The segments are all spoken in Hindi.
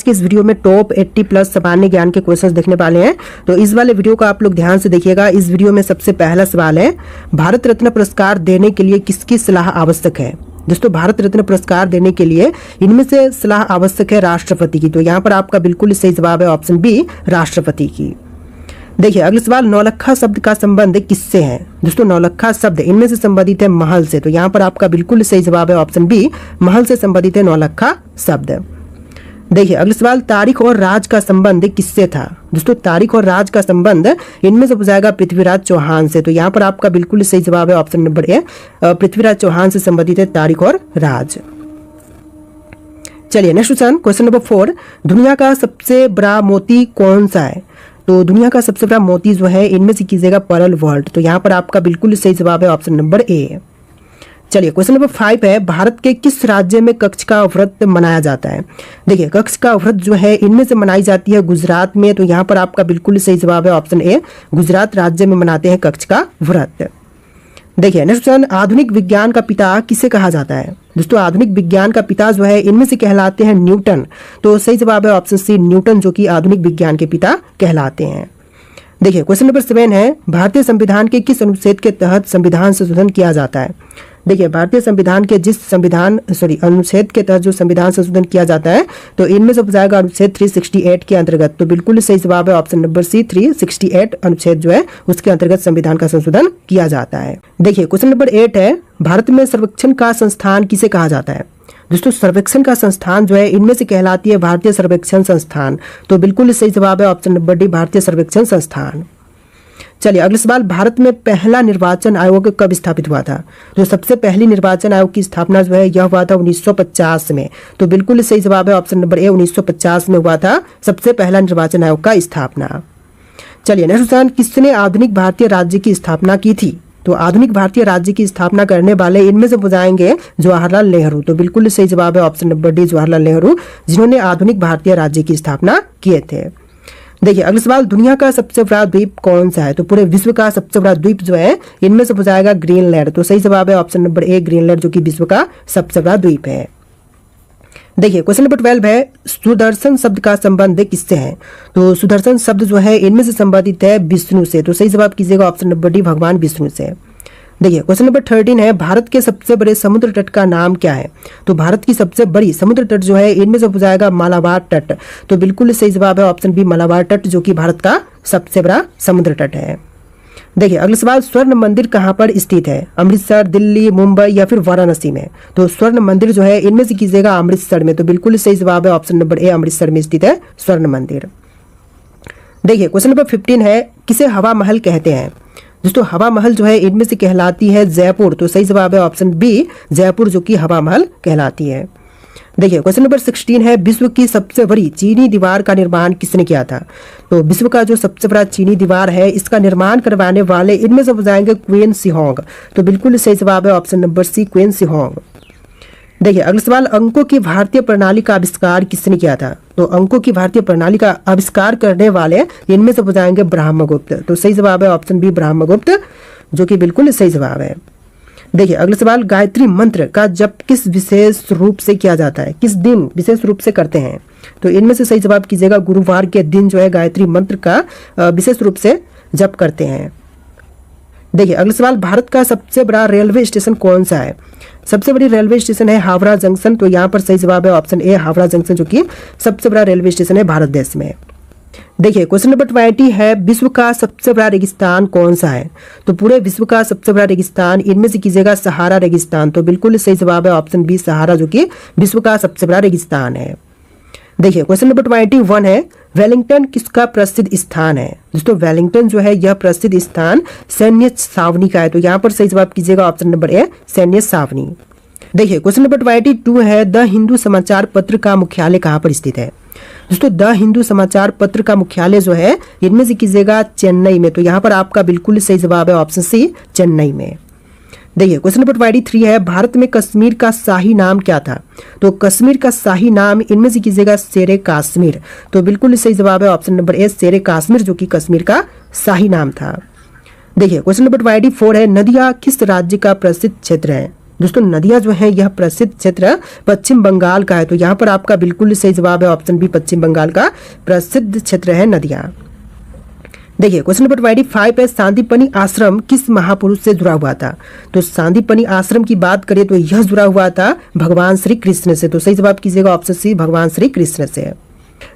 के इस वीडियो में टॉप 80 प्लस सामान्य ज्ञान के क्वेश्चंस देखने वाले हैं। तो इस वाले वीडियो को आप लोग ध्यान से देखिएगा। इस वीडियो में सबसे पहला सवाल है, भारत रत्न पुरस्कार देने के लिए किसकी सलाह आवश्यक है। दोस्तों, भारत रत्न पुरस्कार देने के लिए इनमें से सलाह आवश्यक है राष्ट्रपति की। तो यहाँ पर आपका बिल्कुल सही जवाब है ऑप्शन बी, राष्ट्रपति की। देखिए अगला सवाल, नौलखा शब्द का संबंध किससे है। दोस्तों, नौलखा शब्द इनमें से संबंधित है महल से। तो यहाँ पर आपका बिल्कुल सही जवाब है ऑप्शन बी, महल से संबंधित है नौलखा शब्द। देखिए अगला सवाल, तारीख और राज का संबंध किससे था। दोस्तों, तारीख और राज का संबंध इनमें से हो जाएगा पृथ्वीराज चौहान से। तो यहाँ पर आपका बिल्कुल सही जवाब है option number A, Prithviraj Chauhan से संबंधित है तारीख और राज। चलिए नेक्स्ट क्वेश्चन नंबर 4, दुनिया का सबसे बड़ा मोती कौन सा है। तो दुनिया का सबसे बड़ा मोती जो है इनमें से कीजिएगा पर्ल वर्ल्ड। तो यहाँ पर आपका बिल्कुल सही जवाब है ऑप्शन नंबर ए। चलिए क्वेश्चन नंबर 5 है, भारत के किस राज्य में कच्छ का व्रत मनाया जाता है। देखिए कच्छ का व्रत जो है इनमें से मनाई जाती है गुजरात में। तो यहाँ पर आपका बिल्कुल सही जवाब है ऑप्शन ए, गुजरात राज्य में मनाते हैं कच्छ का व्रत। देखिए नेक्स्ट क्वेश्चन, आधुनिक विज्ञान का पिता किसे कहा जाता है। दोस्तों, आधुनिक विज्ञान का पिता जो है इनमें से कहलाते हैं न्यूटन। तो सही जवाब है ऑप्शन सी, न्यूटन, जो कि आधुनिक विज्ञान के पिता कहलाते हैं। देखिए क्वेश्चन नंबर 7 है, भारतीय संविधान के किस अनुच्छेद के तहत संविधान संशोधन किया जाता है। देखिए भारतीय संविधान के जिस अनुच्छेद के तहत जो संविधान संशोधन किया जाता है तो इनमें से हो जाएगा अनुच्छेद 368 के अंतर्गत। तो बिल्कुल सही जवाब है ऑप्शन नंबर सी, 368 अनुच्छेद जो है उसके अंतर्गत संविधान का संशोधन किया जाता है। देखिए क्वेश्चन नंबर 8 है, भारत में सर्वेक्षण का संस्थान किसे कहा जाता है। दोस्तों, सर्वेक्षण का संस्थान जो है इनमें से कहलाती है भारतीय सर्वेक्षण संस्थान। तो बिल्कुल सही जवाब है ऑप्शन नंबर डी, भारतीय सर्वेक्षण संस्थान। चलिए अगला सवाल, भारत में पहला निर्वाचन आयोग कब स्थापित हुआ था। जो सबसे पहली निर्वाचन आयोग की स्थापना जो है यह हुआ था 1950 में। तो बिल्कुल सही जवाब है ऑप्शन नंबर ए, 1950 में हुआ था सबसे पहला निर्वाचन आयोग का स्थापना। चलिए नेक्स्ट क्वेश्चन, किसने आधुनिक भारतीय राज्य की स्थापना की थी। तो आधुनिक भारतीय राज्य की स्थापना करने वाले इनमें से हो जाएंगे जवाहरलाल नेहरू। तो बिल्कुल सही जवाब है option number D, Jawaharlal Nehru, जिन्होंने आधुनिक भारतीय राज्य की स्थापना किए थे। देखिए अगला सवाल, दुनिया का सबसे बड़ा द्वीप कौन सा है। तो पूरे विश्व का सबसे बड़ा द्वीप जो है इनमें से हो जाएगा ग्रीनलैंड। तो सही जवाब है ऑप्शन नंबर ए, ग्रीनलैंड, जो कि विश्व का सबसे बड़ा द्वीप है। देखिए क्वेश्चन नंबर 12 है, सुदर्शन शब्द का संबंध किससे है। तो सुदर्शन शब्द जो है इनमें से संबंधित है विष्णु से। तो सही जवाब कीजिएगा ऑप्शन नंबर डी, भगवान विष्णु से। देखिए क्वेश्चन नंबर 13 है, भारत के सबसे बड़े समुद्र तट का नाम क्या है। तो भारत की सबसे बड़ी समुद्र तट जो है इनमें से हो जाएगा मालाबार तट। तो बिल्कुल सही जवाब है ऑप्शन बी, मालाबार तट, जो कि भारत का सबसे बड़ा समुद्र तट है। देखिए अगला सवाल, स्वर्ण मंदिर कहाँ पर स्थित है। अमृतसर, दिल्ली, मुंबई या फिर वाराणसी में। तो स्वर्ण मंदिर जो है इनमें से कीजिएगा अमृतसर में। तो बिल्कुल सही जवाब है ऑप्शन नंबर ए, अमृतसर में स्थित है स्वर्ण मंदिर। देखिए क्वेश्चन नंबर 15 है, किसे हवा महल कहते हैं। दोस्तों, हवा महल जो है इनमें से कहलाती है जयपुर। तो सही जवाब है ऑप्शन बी, जयपुर, जो कि हवा महल कहलाती है। देखिए क्वेश्चन नंबर 16 है, विश्व की सबसे बड़ी चीनी दीवार का निर्माण किसने किया था। तो विश्व का जो सबसे बड़ा चीनी दीवार है इसका निर्माण करवाने वाले इनमें से हो जाएंगे क्वीन शिहोंग। तो बिल्कुल सही जवाब है ऑप्शन नंबर सी, क्वीन शिहोंग। देखिए अगला सवाल, अंकों की भारतीय प्रणाली का आविष्कार किसने किया था। तो अंकों की भारतीय प्रणाली का आविष्कार करने वाले इनमें से हो जाएंगे ब्रह्मगुप्त। तो सही जवाब है ऑप्शन बी, ब्रह्मगुप्त, जो कि बिल्कुल सही जवाब है। देखिए अगला सवाल, गायत्री मंत्र का जप किस विशेष रूप से किया जाता है, किस दिन विशेष रूप से करते हैं। तो इनमें से सही जवाब कीजिएगा, गुरुवार के दिन जो है गायत्री मंत्र का विशेष रूप से जप करते हैं। देखिए अगला सवाल, भारत का सबसे बड़ा रेलवे स्टेशन कौन सा है। सबसे बड़ी रेलवे स्टेशन है हावड़ा जंक्शन। तो यहाँ पर सही जवाब है ऑप्शन ए, हावड़ा जंक्शन, जो कि सबसे बड़ा रेलवे स्टेशन है भारत देश में। देखिए क्वेश्चन नंबर 20 है, विश्व का सबसे बड़ा रेगिस्तान कौन सा है। तो पूरे विश्व का सबसे बड़ा रेगिस्तान इनमें से कीजिएगा सहारा रेगिस्तान। तो बिल्कुल सही जवाब है ऑप्शन बी, सहारा, जो कि विश्व का सबसे बड़ा रेगिस्तान है। देखिए क्वेश्चन नंबर 21 है, वेलिंगटन किसका प्रसिद्ध स्थान है। दोस्तों, वेलिंगटन जो है यह प्रसिद्ध स्थान सैन्य छावनी का है। तो यहाँ पर सही जवाब कीजिएगा ऑप्शन नंबर ए, सैन्य छावनी। देखिए क्वेश्चन नंबर 22 है, द हिंदू समाचार पत्र का मुख्यालय कहाँ पर स्थित है। दोस्तों, द हिंदू समाचार पत्र का मुख्यालय जो है इनमें से कीजिएगा चेन्नई में। तो यहाँ पर आपका बिल्कुल सही जवाब है ऑप्शन सी, चेन्नई में। देखिए क्वेश्चन नंबर 23 है, भारत में कश्मीर का शाही नाम क्या था। तो कश्मीर का शाही नाम इनमें से कीजिएगा शेरे कश्मीर। तो बिल्कुल सही जवाब है ऑप्शन नंबर ए, शेरे कश्मीर, जो कि कश्मीर का शाही नाम था। देखिए क्वेश्चन नंबर 24 है, नदिया किस राज्य का प्रसिद्ध क्षेत्र है। दोस्तों नदियां जो है यह प्रसिद्ध क्षेत्र पश्चिम बंगाल का है, तो यहाँ पर आपका बिल्कुल सही जवाब है ऑप्शन बी, पश्चिम बंगाल का प्रसिद्ध क्षेत्र है नदियां। देखिए क्वेश्चन नंबर 25 है, सांदीपनी आश्रम किस महापुरुष से जुड़ा हुआ था? तो सांदीपनी आश्रम की बात करें तो यह जुड़ा हुआ था भगवान श्री कृष्ण से, तो सही जवाब कीजिएगा ऑप्शन सी, भगवान श्री कृष्ण से।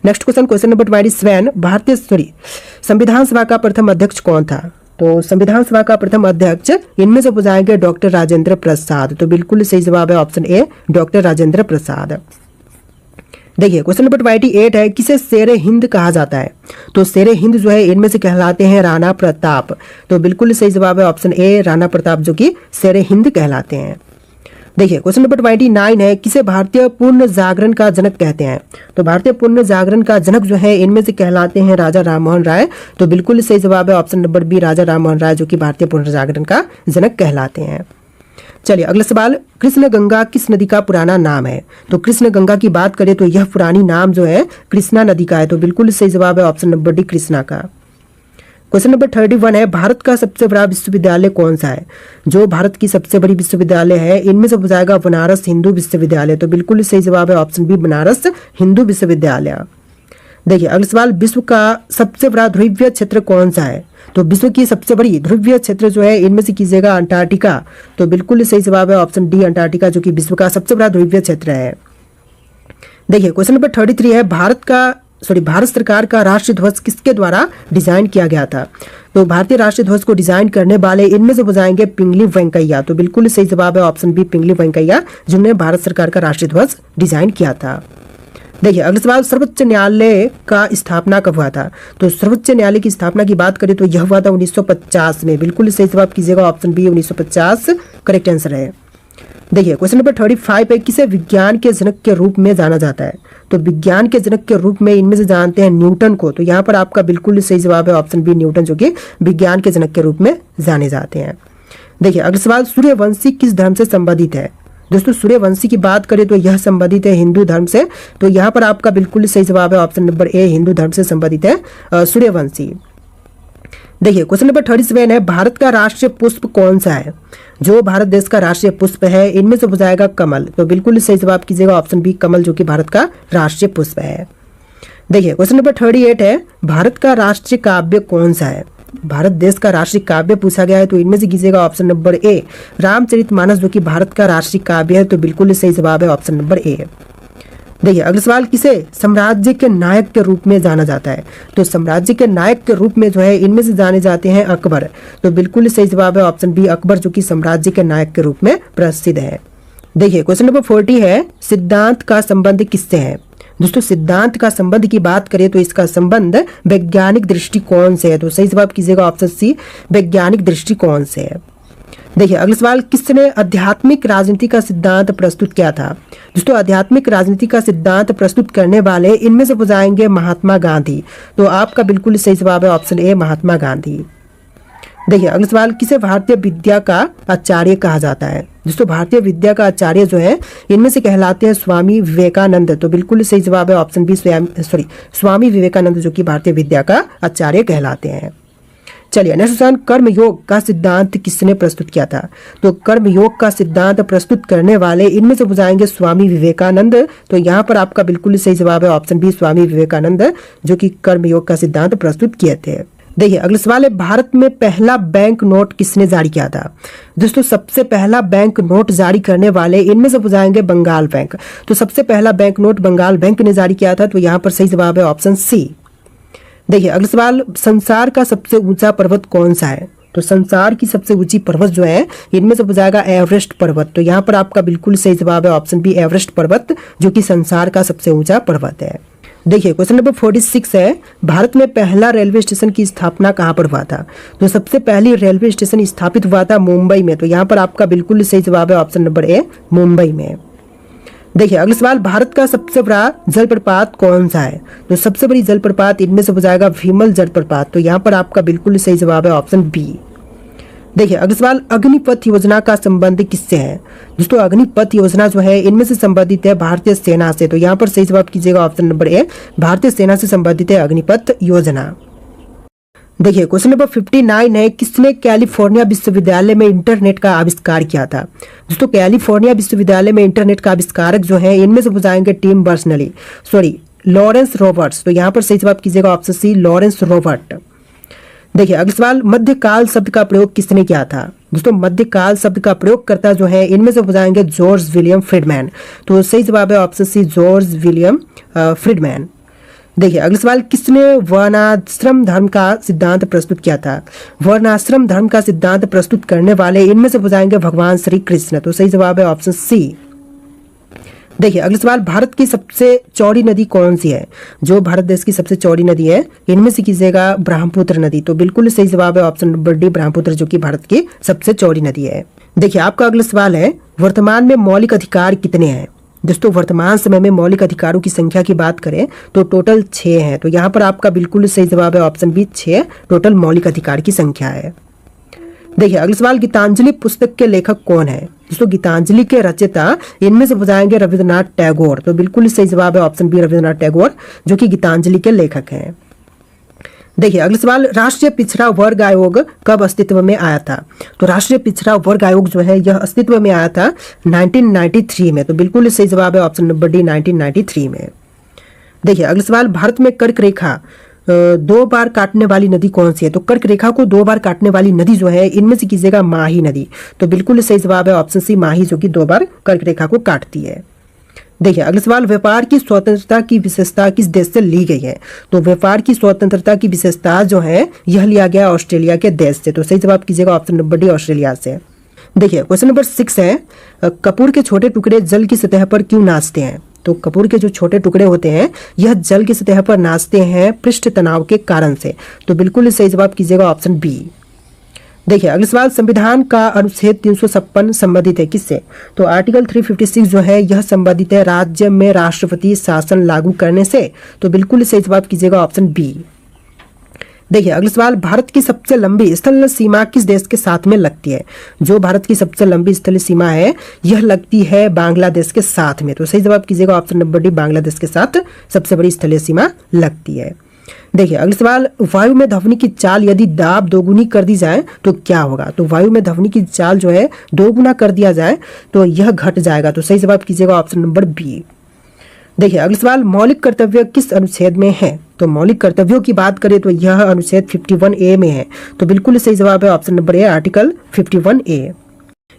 नेक्स्ट क्वेश्चन नंबर 27, भारतीय संविधान सभा का प्रथम अध्यक्ष कौन था? तो संविधान सभा का प्रथम अध्यक्ष इनमें से हो जाएंगे डॉक्टर राजेंद्र प्रसाद, तो बिल्कुल सही जवाब है option A, doctor Rajendra Prasad. देखिए क्वेश्चन नंबर 28 है, किसे शेरे हिंद कहा जाता है? तो शेरे हिंद जो है इनमें से कहलाते हैं राणा प्रताप, तो बिल्कुल सही जवाब है ऑप्शन ए, राणा प्रताप जो कि शेरे हिंद कहलाते हैं। देखिए क्वेश्चन नंबर 29 है, किसे भारतीय पूर्ण जागरण का जनक कहते हैं? तो भारतीय पूर्ण जागरण का जनक जो है इनमें से कहलाते हैं राजा राममोहन राय, तो बिल्कुल सही जवाब है option number B, Raja Rammohan Roy जो कि भारतीय पूर्ण जागरण का जनक कहलाते हैं। चलिए अगला सवाल, कृष्ण गंगा किस नदी का पुराना नाम है? तो कृष्ण गंगा की बात करें तो यह पुरानी नाम जो है कृष्णा नदी का है, तो बिल्कुल सही जवाब है ऑप्शन नंबर डी, कृष्णा का। क्वेश्चन नंबर 31 है, भारत का सबसे बड़ा विश्वविद्यालय कौन सा है? जो भारत की सबसे बड़ी विश्वविद्यालय है इनमें से हो जाएगा बनारस हिंदू विश्वविद्यालय, तो बिल्कुल सही जवाब है ऑप्शन बी, बनारस हिंदू विश्वविद्यालय। देखिए अगला सवाल, विश्व का सबसे बड़ा ध्रुवीय क्षेत्र कौन सा है? तो विश्व की सबसे बड़ी ध्रुवीय क्षेत्र जो है इनमें से कीजिएगा अंटार्कटिका, तो बिल्कुल सही जवाब है ऑप्शन डी, अंटार्कटिका जो कि विश्व का सबसे बड़ा ध्रुवीय क्षेत्र है। देखिए क्वेश्चन नंबर 33 है, भारत सरकार का राष्ट्रीय ध्वज किसके द्वारा डिजाइन किया गया था? तो भारतीय राष्ट्रीय ध्वज को डिजाइन करने वाले इनमें से हो जाएंगे पिंगली वेंकैया, तो बिल्कुल सही जवाब है ऑप्शन बी, पिंगली वेंकैया जिन्होंने भारत सरकार का राष्ट्रीय ध्वज डिजाइन किया था। देखिए अगला सवाल, सर्वोच्च न्यायालय का स्थापना कब हुआ था? तो सर्वोच्च न्यायालय की स्थापना की बात करें तो यह हुआ था 1950 में, बिल्कुल सही जवाब कीजिएगा ऑप्शन बी, 1950 करेक्ट आंसर है। देखिए क्वेश्चन नंबर 35 है, किसे विज्ञान के जनक के रूप में जाना जाता है? तो विज्ञान के जनक के रूप में इनमें से जानते हैं न्यूटन को, तो यहाँ पर आपका बिल्कुल सही जवाब है ऑप्शन बी, न्यूटन जो कि विज्ञान के जनक के रूप में जाने जाते हैं। देखिए अगला सवाल, सूर्यवंशी किस धर्म से संबंधित है? दोस्तों सूर्यवंशी की बात करें तो यह संबंधित है हिंदू धर्म से, तो यहाँ पर आपका बिल्कुल सही जवाब है ऑप्शन नंबर ए, हिंदू धर्म से संबंधित है सूर्यवंशी। देखिए क्वेश्चन नंबर 37 है, भारत का राष्ट्रीय पुष्प कौन सा है? जो भारत देश का राष्ट्रीय पुष्प है इनमें से हो जाएगा कमल, तो बिल्कुल सही जवाब कीजिएगा ऑप्शन बी, कमल जो कि भारत का राष्ट्रीय पुष्प है। देखिए क्वेश्चन नंबर 38 है, भारत का राष्ट्रीय काव्य कौन सा है? भारत देश का राष्ट्रीय काव्य पूछा गया है, तो इनमें से कीजिएगा ऑप्शन नंबर ए, रामचरितमानस जो कि भारत का राष्ट्रीय काव्य है, तो बिल्कुल सही जवाब है ऑप्शन नंबर ए। देखिए अगला सवाल, किसे साम्राज्य के नायक के रूप में जाना जाता है? तो साम्राज्य के नायक के रूप में जो है इनमें से जाने जाते हैं अकबर, तो बिल्कुल सही जवाब है ऑप्शन बी, अकबर जो कि साम्राज्य के नायक के रूप में प्रसिद्ध है। देखिए क्वेश्चन नंबर 40 है, सिद्धांत का संबंध किससे है? दोस्तों सिद्धांत का संबंध की बात करें तो इसका संबंध वैज्ञानिक दृष्टिकोण से है, तो सही जवाब कीजिएगा ऑप्शन सी, वैज्ञानिक दृष्टिकोण से है। देखिए अगला सवाल, किसने आध्यात्मिक राजनीति का सिद्धांत प्रस्तुत किया था? दोस्तों आध्यात्मिक राजनीति का सिद्धांत प्रस्तुत करने वाले इनमें से हो जाएंगे महात्मा गांधी, तो आपका बिल्कुल सही जवाब है ऑप्शन ए, महात्मा गांधी। देखिए अगला सवाल, किसे भारतीय विद्या का आचार्य कहा जाता है? दोस्तों भारतीय विद्या का आचार्य जो है इनमें से कहलाते हैं स्वामी विवेकानंद, तो बिल्कुल सही जवाब है ऑप्शन बी, स्वामी विवेकानंद जो कि भारतीय विद्या का आचार्य कहलाते हैं। चलिए नेक्स्ट क्वेश्चन, कर्मयोग का सिद्धांत किसने प्रस्तुत किया था? तो कर्मयोग का सिद्धांत प्रस्तुत करने वाले इनमें से हो जाएंगे स्वामी विवेकानंद, तो यहाँ पर आपका बिल्कुल सही जवाब है ऑप्शन बी, स्वामी विवेकानंद जो कि कर्मयोग का सिद्धांत प्रस्तुत किए थे। देखिए अगला सवाल है, भारत में पहला बैंक नोट किसने जारी किया था? दोस्तों सबसे पहला बैंक नोट जारी करने वाले इनमें से हो जाएंगे बंगाल बैंक, तो सबसे पहला बैंक नोट बंगाल बैंक ने जारी किया था, तो यहाँ पर सही जवाब है ऑप्शन सी। देखिए अगला सवाल, संसार का सबसे ऊंचा पर्वत कौन सा है? तो संसार की सबसे ऊंची पर्वत जो है इनमें से हो जाएगा एवरेस्ट पर्वत, तो यहाँ पर आपका बिल्कुल सही जवाब है ऑप्शन बी, एवरेस्ट पर्वत जो कि संसार का सबसे ऊंचा पर्वत है। देखिए क्वेश्चन नंबर 46 है, भारत में पहला रेलवे स्टेशन की स्थापना कहाँ पर हुआ था? तो सबसे पहली रेलवे स्टेशन स्थापित हुआ था मुंबई में, तो यहाँ पर आपका बिल्कुल सही जवाब है ऑप्शन नंबर ए, मुंबई में। देखिए अगला सवाल, भारत का सबसे बड़ा जलप्रपात कौन सा है? तो सबसे बड़ी जलप्रपात इनमें से हो जाएगा भीमल जलप्रपात, तो यहाँ पर आपका बिल्कुल सही जवाब है ऑप्शन बी। देखिए अगला सवाल, अग्निपथ योजना का संबंध किससे है? दोस्तों अग्निपथ योजना जो है इनमें से संबंधित है भारतीय सेना से, तो यहाँ पर सही जवाब कीजिएगा ऑप्शन नंबर ए, भारतीय सेना से संबंधित है अग्निपथ योजना। देखिए क्वेश्चन नंबर 59 है, किसने कैलिफोर्निया विश्वविद्यालय में इंटरनेट का आविष्कार किया था। दोस्तों कैलिफोर्निया विश्वविद्यालय में इंटरनेट का आविष्कारक जो है इनमें से बताएंगे टिम बर्नर्स-ली, लॉरेंस रॉबर्ट्स। तो यहाँ पर सही जवाब कीजिएगा ऑप्शन सी, लॉरेंस रॉबर्ट। देखिए अगला सवाल, मध्यकाल शब्द का प्रयोग किसने किया था। दोस्तों मध्यकाल शब्द का प्रयोग करता जो है इनमें से बताएंगे जॉर्ज विलियम फ्रीडमैन। तो सही जवाब है option C, George William Friedman. देखिए अगला सवाल, किसने वर्णाश्रम धर्म का सिद्धांत प्रस्तुत किया था। वर्णाश्रम धर्म का सिद्धांत प्रस्तुत करने वाले इनमें से बताएंगे भगवान श्री कृष्ण। तो सही जवाब है ऑप्शन सी। देखिए अगला सवाल, भारत की सबसे चौड़ी नदी कौन सी है। जो भारत देश की सबसे चौड़ी नदी है इनमें से कीजिएगा ब्रह्मपुत्र नदी। तो बिल्कुल सही जवाब है ऑप्शन नंबर डी, ब्रह्मपुत्र, जो कि भारत की सबसे चौड़ी नदी है। देखिए आपका अगला सवाल है, वर्तमान में मौलिक अधिकार कितने हैं। दोस्तों वर्तमान समय में मौलिक अधिकारों की संख्या की बात करें तो टोटल 6 हैं। तो यहाँ पर आपका बिल्कुल सही जवाब है ऑप्शन बी, 6 टोटल मौलिक अधिकार की संख्या है। देखिए अगला सवाल, गीतांजलि पुस्तक के लेखक कौन है। दोस्तों गीतांजलि के रचयिता इनमें से बताएंगे रविंद्रनाथ टैगोर। तो बिल्कुल सही जवाब है ऑप्शन बी, रविंद्रनाथ टैगोर, जो कि गीतांजलि के लेखक हैं। देखिए अगला सवाल, राष्ट्रीय पिछड़ा वर्ग आयोग कब अस्तित्व में आया था। तो राष्ट्रीय पिछड़ा वर्ग आयोग जो है यह अस्तित्व में आया था 1993 में। तो बिल्कुल सही जवाब है ऑप्शन नंबर डी, 1993 में। देखिए अगला सवाल, भारत में कर्क रेखा 2 बार काटने वाली नदी कौन सी है। तो कर्क रेखा को 2 बार काटने वाली नदी जो है इनमें से कीजिएगा माही नदी। तो बिल्कुल सही जवाब है ऑप्शन सी, माही, जो कि 2 बार कर्क रेखा को काटती है। देखिए अगला सवाल, व्यापार की स्वतंत्रता की विशेषता किस देश से ली गई है। तो व्यापार की स्वतंत्रता की विशेषता जो है यह लिया गया ऑस्ट्रेलिया के देश से। तो सही जवाब कीजिएगा ऑप्शन नंबर डी, ऑस्ट्रेलिया से। देखिए क्वेश्चन नंबर 6 है, कपूर के छोटे टुकड़े जल की सतह पर क्यों नाचते हैं। तो कपूर के जो छोटे टुकड़े होते हैं यह जल की सतह पर नाचते हैं पृष्ठ तनाव के कारण से। तो बिल्कुल सही जवाब कीजिएगा ऑप्शन बी। देखिए अगला सवाल, संविधान का अनुच्छेद 356 संबंधित है किससे। तो आर्टिकल 356 जो है यह संबंधित है राज्य में राष्ट्रपति शासन लागू करने से। तो बिल्कुल सही जवाब कीजिएगा ऑप्शन बी। देखिए अगला सवाल, भारत की सबसे लंबी स्थल सीमा किस देश के साथ में लगती है। जो भारत की सबसे लंबी स्थल सीमा है यह लगती है बांग्लादेश के साथ में। तो सही जवाब कीजिएगा ऑप्शन नंबर डी, बांग्लादेश के साथ सबसे बड़ी स्थलीय सीमा लगती है। देखिए अगला सवाल, वायु में ध्वनि की चाल यदि दाब दोगुनी कर दी जाए तो क्या होगा। तो वायु में ध्वनि की चाल जो है 2 गुना कर दिया जाए तो यह घट जाएगा। तो सही जवाब कीजिएगा ऑप्शन नंबर बी। देखिए अगला सवाल, मौलिक कर्तव्य किस अनुच्छेद में है। तो मौलिक कर्तव्यों की बात करें तो यह अनुच्छेद 51A में है। तो बिल्कुल सही जवाब है ऑप्शन नंबर ए, आर्टिकल 51A।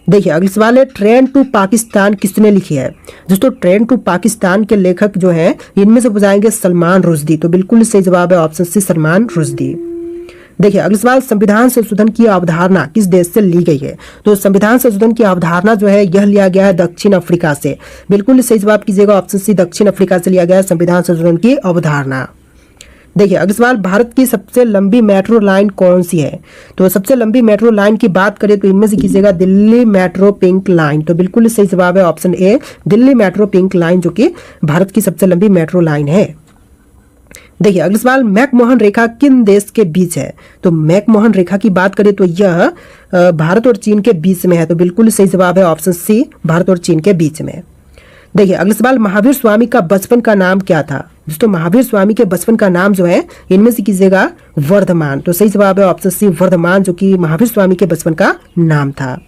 देखिए अगला सवाल है, ट्रेन टू पाकिस्तान किसने लिखी है। दोस्तों ट्रेन टू पाकिस्तान के लेखक जो है इनमें से बताएंगे सलमान रुश्दी। तो बिल्कुल सही जवाब है ऑप्शन सी, सलमान रुश्दी। देखिए अगला सवाल, संविधान संशोधन की अवधारणा किस देश से ली गई है। तो संविधान संशोधन की अवधारणा जो है यह लिया गया है दक्षिण अफ्रीका से। बिल्कुल सही जवाब कीजिएगा ऑप्शन सी, दक्षिण अफ्रीका से लिया गया है संविधान संशोधन की अवधारणा। देखिए अगला सवाल, भारत की सबसे लंबी मेट्रो लाइन कौन सी है। तो सबसे लंबी मेट्रो लाइन की बात करें तो इनमें से कीजिएगा दिल्ली मेट्रो पिंक लाइन। तो बिल्कुल सही जवाब है option A, Delhi metro pink line, जो कि भारत की सबसे लंबी मेट्रो लाइन है। देखिए अगला सवाल, मैकमोहन रेखा किन देश के बीच है। तो मैकमोहन रेखा की बात करें तो यह भारत और चीन के बीच में है। तो बिल्कुल सही जवाब है ऑप्शन सी, भारत और चीन के बीच में। देखिए अगला सवाल, महावीर स्वामी का बचपन का नाम क्या था। दोस्तों महावीर स्वामी के बचपन का नाम जो है इनमें से कीजिएगा वर्धमान। तो सही जवाब है ऑप्शन सी, वर्धमान, जो कि महावीर स्वामी के बचपन का नाम था।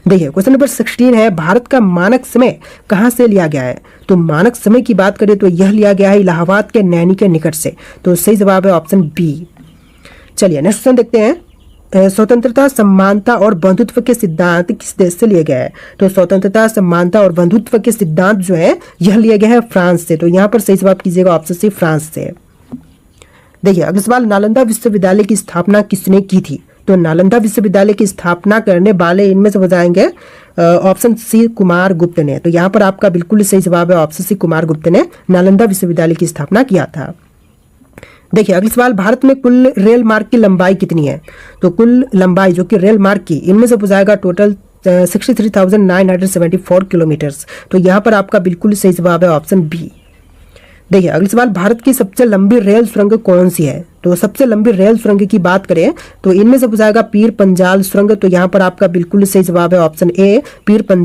देखिए क्वेश्चन नंबर 16 है, भारत का मानक समय कहाँ से लिया गया है। तो मानक समय की बात करें तो यह लिया गया है इलाहाबाद के नैनी के निकट से। तो सही जवाब है ऑप्शन बी। चलिए नेक्स्ट क्वेश्चन देखते हैं, स्वतंत्रता, समानता और बंधुत्व के सिद्धांत किस देश से लिए गए हैं। तो स्वतंत्रता, समानता और बंधुत्व के सिद्धांत जो है यह लिए गए हैं फ्रांस से। तो यहाँ पर सही जवाब कीजिएगा ऑप्शन सी, फ्रांस से। देखिए अगला सवाल, नालंदा विश्वविद्यालय की स्थापना किसने की थी। तो नालंदा विश्वविद्यालय की स्थापना करने वाले इनमें से बताएंगे ऑप्शन सी, कुमार गुप्त ने। तो यहाँ पर आपका बिल्कुल सही जवाब है ऑप्शन सी, कुमार गुप्त ने नालंदा विश्वविद्यालय की स्थापना किया था। देखिए अगला सवाल, भारत में कुल रेल मार्ग की लंबाई कितनी है। तो कुल लंबाई जो कि रेल मार्ग की इनमें से पूछाएगा टोटल 63,974 किलोमीटर्स। तो यहाँ पर आपका बिल्कुल सही जवाब है ऑप्शन बी। देखिए अगला सवाल, भारत की सबसे लंबी रेल सुरंग कौन सी है। तो सबसे लंबी रेल सुरंग की बात करें तो इनमें से पूछाएगा पीर पंजाल सुरंग। तो यहाँ पर आपका बिल्कुल सही जवाब है ऑप्शन ए, पीर पंजाल